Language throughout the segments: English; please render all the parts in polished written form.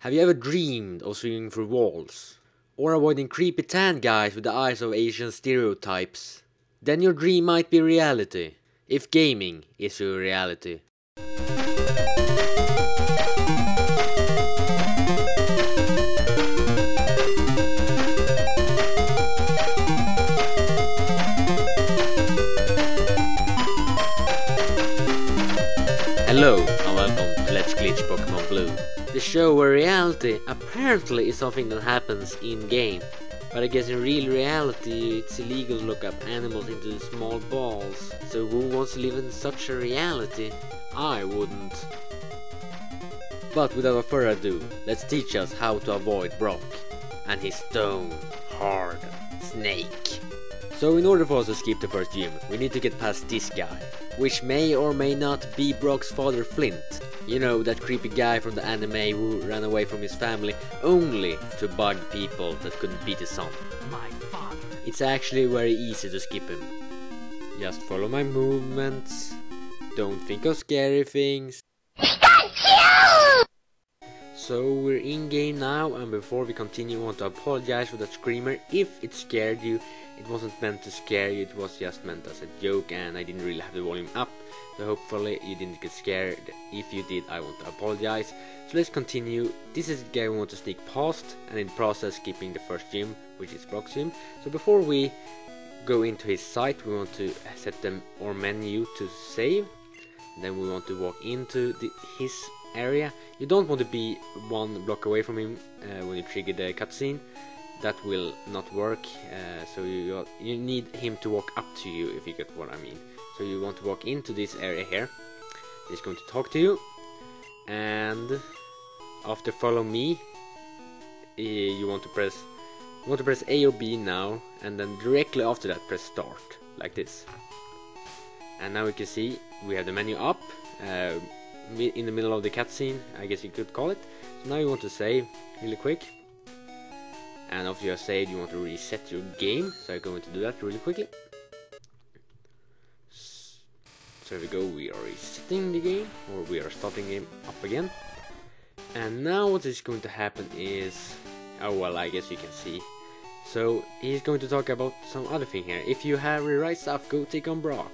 Have you ever dreamed of swinging through walls? Or avoiding creepy tan guys with the eyes of Asian stereotypes? Then your dream might be reality, if gaming is your reality. Hello and welcome to Let's Glitch Pokémon Blue, the show where reality apparently is something that happens in-game. But I guess in real reality it's illegal to look up animals into small balls, so who wants to live in such a reality? I wouldn't. But without further ado, let's teach us how to avoid Brock and his stone hard snake. So in order for us to skip the first gym, we need to get past this guy, which may or may not be Brock's father Flint. You know, that creepy guy from the anime who ran away from his family only to bug people that couldn't beat his son. My father. It's actually very easy to skip him. Just follow my movements, don't think of scary things. So we're in game now, and before we continue I want to apologize for that screamer if it scared you. It wasn't meant to scare you, it was just meant as a joke and I didn't really have the volume up. So hopefully you didn't get scared. If you did, I want to apologize. So let's continue. This is the guy we want to sneak past, and in the process skipping the first gym, which is Brock's gym. So before we go into his site, we want to set our menu to save. Then we want to walk into his area. You don't want to be one block away from him when you trigger the cutscene. That will not work, so you need him to walk up to you, if you get what I mean. So you want to walk into this area here. He's going to talk to you, and after follow me, you want to press A or B now, and then directly after that press start, like this. And now we can see we have the menu up in the middle of the cutscene, I guess you could call it. So now you want to save really quick. And after you have saved, you want to reset your game, so I'm going to do that really quickly. So here we go, we are resetting the game, or we are starting the game up again. And now what is going to happen is, oh well, I guess you can see. So he's going to talk about some other thing here. If you have the right stuff, go take on Brock.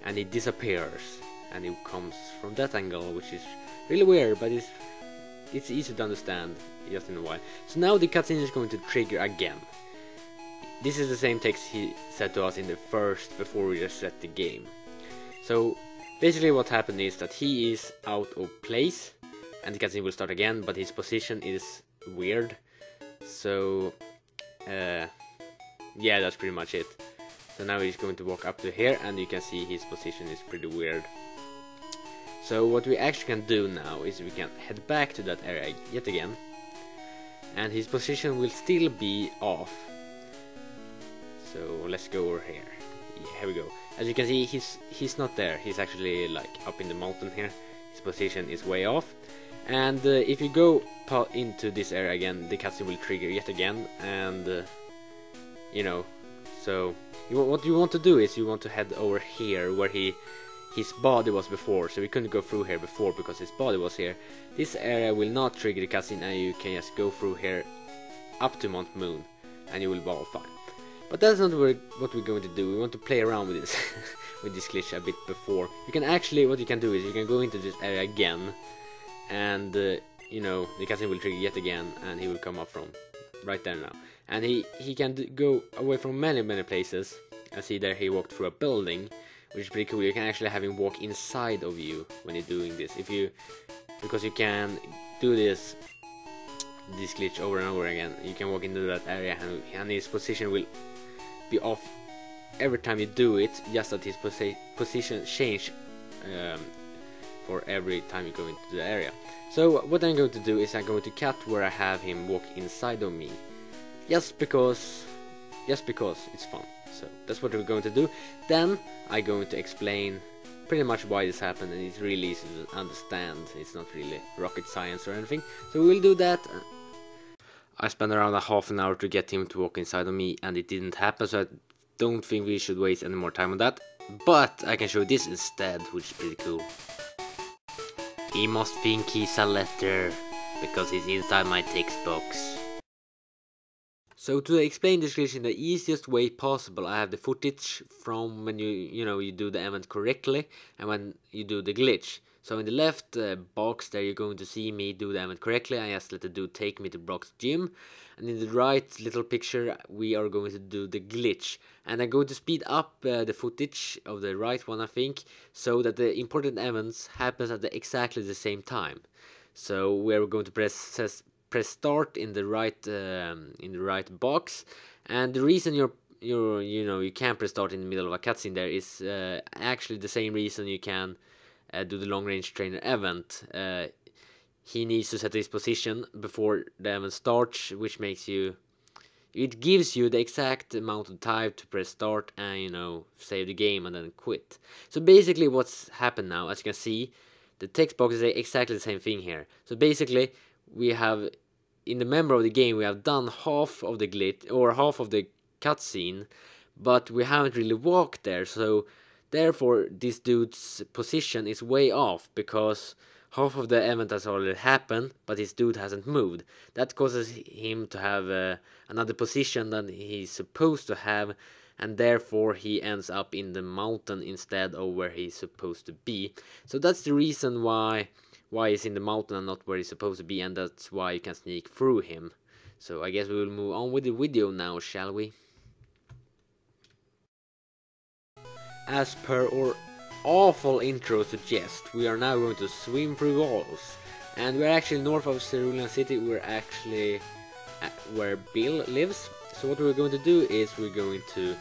And he disappears, and he comes from that angle, which is really weird, but it's easy to understand just in a while. So now the cutscene is going to trigger again. This is the same text he said to us in the first, before we reset the game. So basically what happened is that he is out of place and the cutscene will start again, but his position is weird. So yeah, that's pretty much it. So now he's going to walk up to here, and you can see his position is pretty weird. So what we actually can do now is we can head back to that area yet again, and his position will still be off. So let's go over here. Yeah, here we go. As you can see, he's not there. He's actually like up in the mountain here. His position is way off. And if you go into this area again, the cutscene will trigger yet again. And you know, so what you want to do is you want to head over here where his body was before. So we couldn't go through here before because his body was here. This area will not trigger the cutscene, and you can just go through here up to Mount Moon, and you will be all fine. But that's not what we're going to do. We want to play around with this with this glitch a bit before. You can actually, what you can do is you can go into this area again, and you know, the cutscene will trigger yet again, and he will come up from right there now. And he can go away from many places. I see there he walked through a building, which is pretty cool. You can actually have him walk inside of you when you're doing this. Because you can do this glitch over and over again. You can walk into that area, and his position will be off every time you do it, just that his position change for every time you go into the area. So what I'm going to do is I'm going to cut where I have him walk inside of me, just because it's fun. So that's what we're going to do. Then I'm going to explain pretty much why this happened, and it's really easy to understand. It's not really rocket science or anything. So we'll do that. I spent around a half an hour to get him to walk inside of me, and it didn't happen, so I don't think we should waste any more time on that. But I can show this instead, which is pretty cool. He must think he's a letter. because he's inside my text box. So to explain this glitch in the easiest way possible, I have the footage from when you do the event correctly and when you do the glitch. So in the left box there you're going to see me do the event correctly. I just let the dude take me to Brock's gym, and in the right little picture we are going to do the glitch. And I'm going to speed up the footage of the right one, I think, so that the important events happens at exactly the same time. So we're going to press start in the right box, and the reason you can't press start in the middle of a cutscene there is actually the same reason you can do the long range trainer event. He needs to set his position before the event starts, which makes it gives you the exact amount of time to press start and save the game and then quit. So basically what's happened now, as you can see, the text box is exactly the same thing here. So basically we have, in the member of the game, we have done half of the glitch or half of the cutscene, but we haven't really walked there. So therefore this dude's position is way off, because half of the event has already happened, but his dude hasn't moved. That causes him to have another position than he's supposed to have, and therefore he ends up in the mountain instead of where he's supposed to be. So that's the reason why he's in the mountain and not where he's supposed to be, and that's why you can sneak through him. So I guess we will move on with the video now, shall we? As per our awful intro suggests, we are now going to swim through walls. And we're actually north of Cerulean City. We're actually where Bill lives. So what we're going to do is we're going to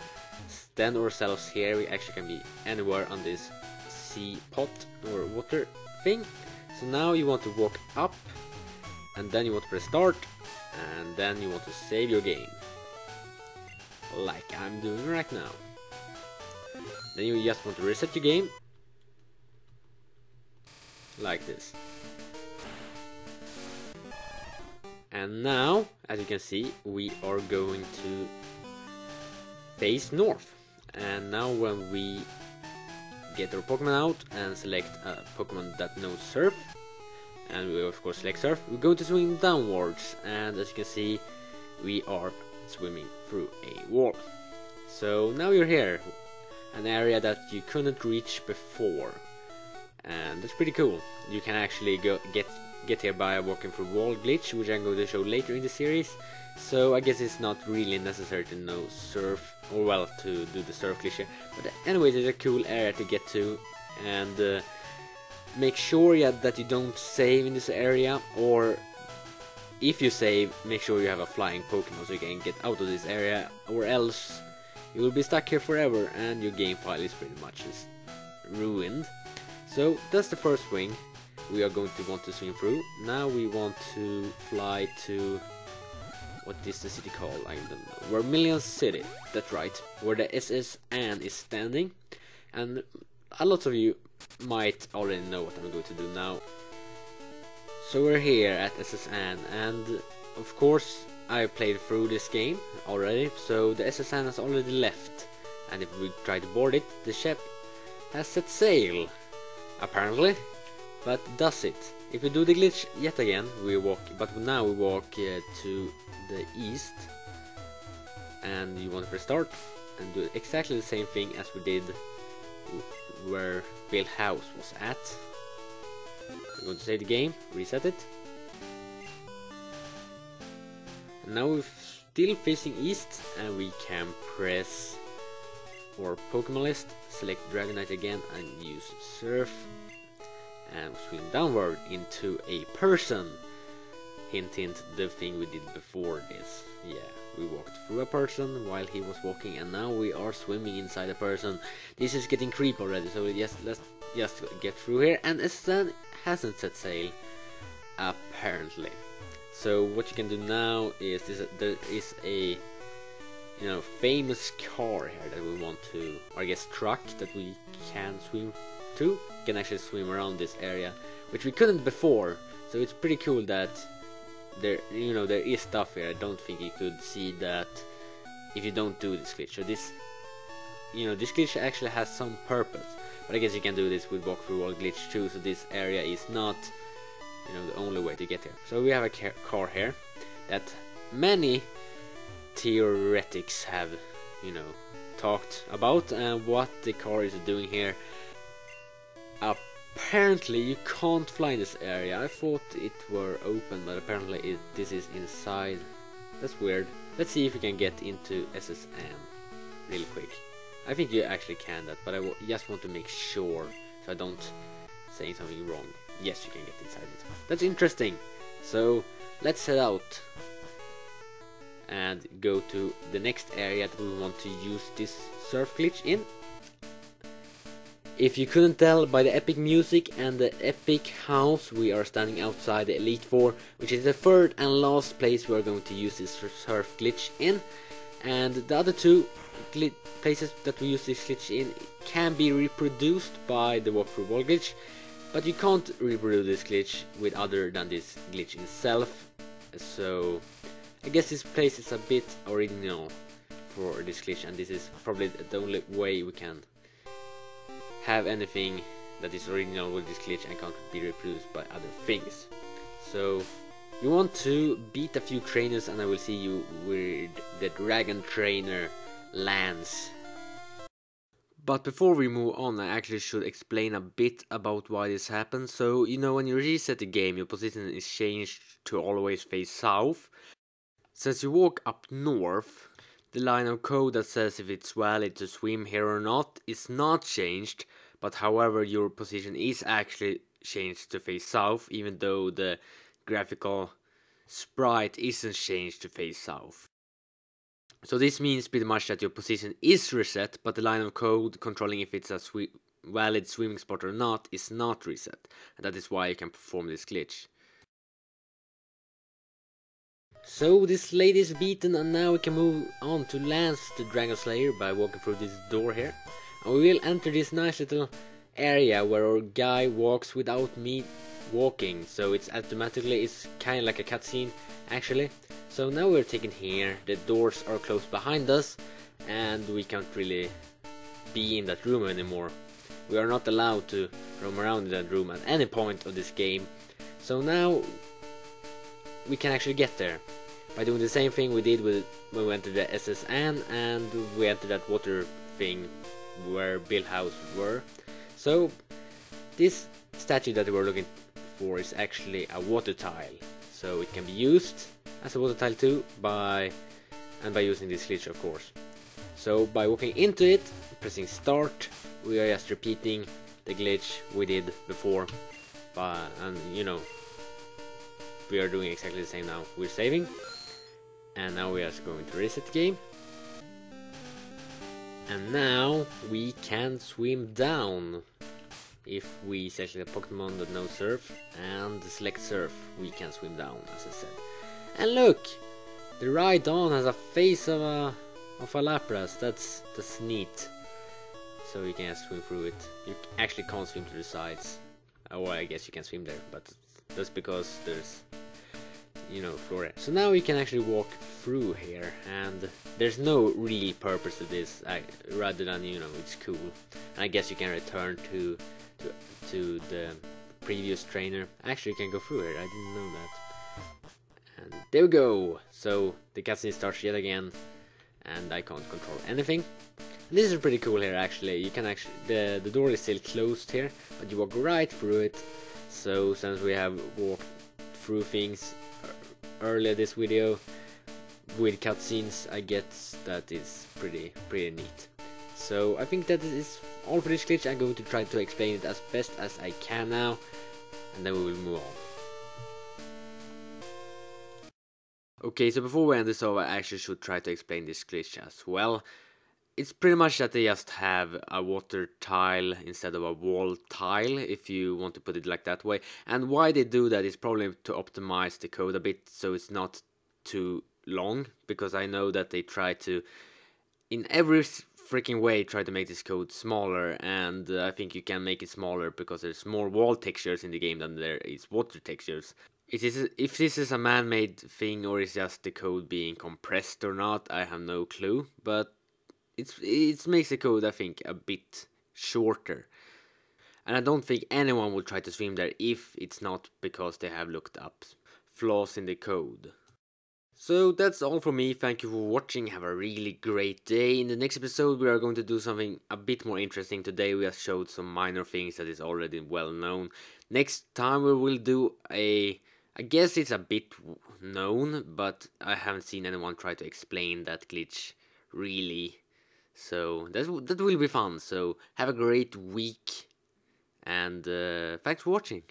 stand ourselves here. We actually can be anywhere on this sea pot or water thing. So now you want to walk up, and then you want to press start, and then you want to save your game, like I'm doing right now. Then you just want to reset your game, like this. And now, as you can see, we are going to face north. And now when we get our Pokemon out and select a Pokemon that knows Surf, and we of course select Surf, we're going to swim downwards, and as you can see we are swimming through a wall. So now you're here, an area that you couldn't reach before, and that's pretty cool. You can actually get here by walking through wall glitch, which I'm going to show later in the series. So I guess it's not really necessary to know Surf, or well, to do the Surf glitch here. But anyways, it's a cool area to get to, and make sure that you don't save in this area, or if you save, make sure you have a flying Pokemon so you can get out of this area, or else you will be stuck here forever and your game file is pretty much ruined. So that's the first swing we are going to want to swim through. Now we want to fly to, what is the city called? I don't know. Vermilion City, that's right, where the SS Anne is standing. And a lot of you might already know what I'm going to do now. So we're here at SS Anne, and of course I played through this game already, so the SS Anne has already left. And if we try to board it, the ship has set sail, apparently. But does it? If we do the glitch yet again, we walk, but now we walk to the east, and you want to press start and do exactly the same thing as we did where Bill House was at. I'm going to save the game, reset it, and now we're still facing east, and we can press our Pokemon list, select Dragonite again and use Surf, and swim downward into a person. Hint hint, the thing we did before this. Yeah, we walked through a person while he was walking, and now we are swimming inside a person. This is getting creepy already, so let's just get through here. And Stan hasn't set sail, apparently. So what you can do now is there is a famous car here that we want to, or I guess truck, that we can swim to. You can actually swim around this area, which we couldn't before. So it's pretty cool that there is stuff here. I don't think you could see that if you don't do this glitch. So this glitch actually has some purpose. But I guess you can do this with walk through wall glitch too. So this area is not you know, the only way to get here. So we have a car here that many theoretics have, you know, talked about, and what the car is doing here. Apparently you can't fly in this area. I thought it were open, but apparently this is inside. That's weird. Let's see if we can get into SSN really quick. I think you actually can that, but I just want to make sure so I don't say something wrong. Yes, you can get inside it. That's interesting. So let's head out and go to the next area that we want to use this surf glitch in. If you couldn't tell by the epic music and the epic house, we are standing outside the Elite Four, which is the third and last place we are going to use this surf glitch in. And the other two places that we use this glitch in can be reproduced by the walkthrough wall glitch, but you can't reproduce this glitch with other than this glitch itself. So I guess this place is a bit original for this glitch, and this is probably the only way we can have anything that is original with this glitch and can't be reproduced by other things. So you want to beat a few trainers, and I will see you where the dragon trainer lands. But before we move on, I actually should explain a bit about why this happens. So, you know, when you reset the game, your position is changed to always face south. Since you walk up north, the line of code that says if it's valid to swim here or not is not changed, but however your position is actually changed to face south, even though the graphical sprite isn't changed to face south. So this means pretty much that your position is reset, but the line of code controlling if it's a valid swimming spot or not is not reset, and that is why you can perform this glitch. So this lady is beaten, and now we can move on to Lance the Dragon Slayer by walking through this door here. And we will enter this nice little area where our guy walks without me walking, so it's kind of like a cutscene actually. So now we're taken here, the doors are closed behind us, and we can't really be in that room anymore. We are not allowed to roam around in that room at any point of this game. So now we can actually get there by doing the same thing we did when we went to the SSN, and we entered that water thing where Bill House were. So this statue that we're looking for is actually a water tile, so it can be used as a water tile too by using this glitch, of course. So by walking into it, pressing start, we are just repeating the glitch we did before, and you know, we are doing exactly the same now. We're saving, and now we are just going to reset the game. And now we can swim down. If we select the Pokémon that knows surf and select surf, we can swim down, as I said. And look, the right on has a face of a Lapras. That's neat. So you can just swim through it. You actually can't swim to the sides. Or I guess you can swim there, but that's because there's, you know, floor. So now we can actually walk through here, and there's no real purpose to this, rather than, you know, it's cool. And I guess you can return to the previous trainer. Actually, you can go through here. I didn't know that. And there we go. So the cutscene starts yet again, and I can't control anything. And this is pretty cool here. Actually, you can the door is still closed here, but you walk right through it. So since we have walked through things earlier this video with cutscenes, I guess that is pretty neat. So I think that is all for this glitch. I'm going to try to explain it as best as I can now, and then we will move on. Okay, so before we end this off, I actually should try to explain this glitch as well. It's pretty much that they just have a water tile instead of a wall tile, if you want to put it like that way. And why they do that is probably to optimize the code a bit so it's not too long, because I know that they try to, in every freaking way, try to make this code smaller, and I think you can make it smaller because there's more wall textures in the game than there is water textures. If this is a man-made thing or is just the code being compressed or not, I have no clue, but it makes the code, I think, a bit shorter. And I don't think anyone will try to stream there if it's not because they have looked up flaws in the code. So that's all from me. Thank you for watching. Have a really great day. In the next episode we are going to do something a bit more interesting. Today we have showed some minor things that is already well known. Next time we will do I guess it's a bit known, but I haven't seen anyone try to explain that glitch really. So that will be fun. So have a great week, and thanks for watching.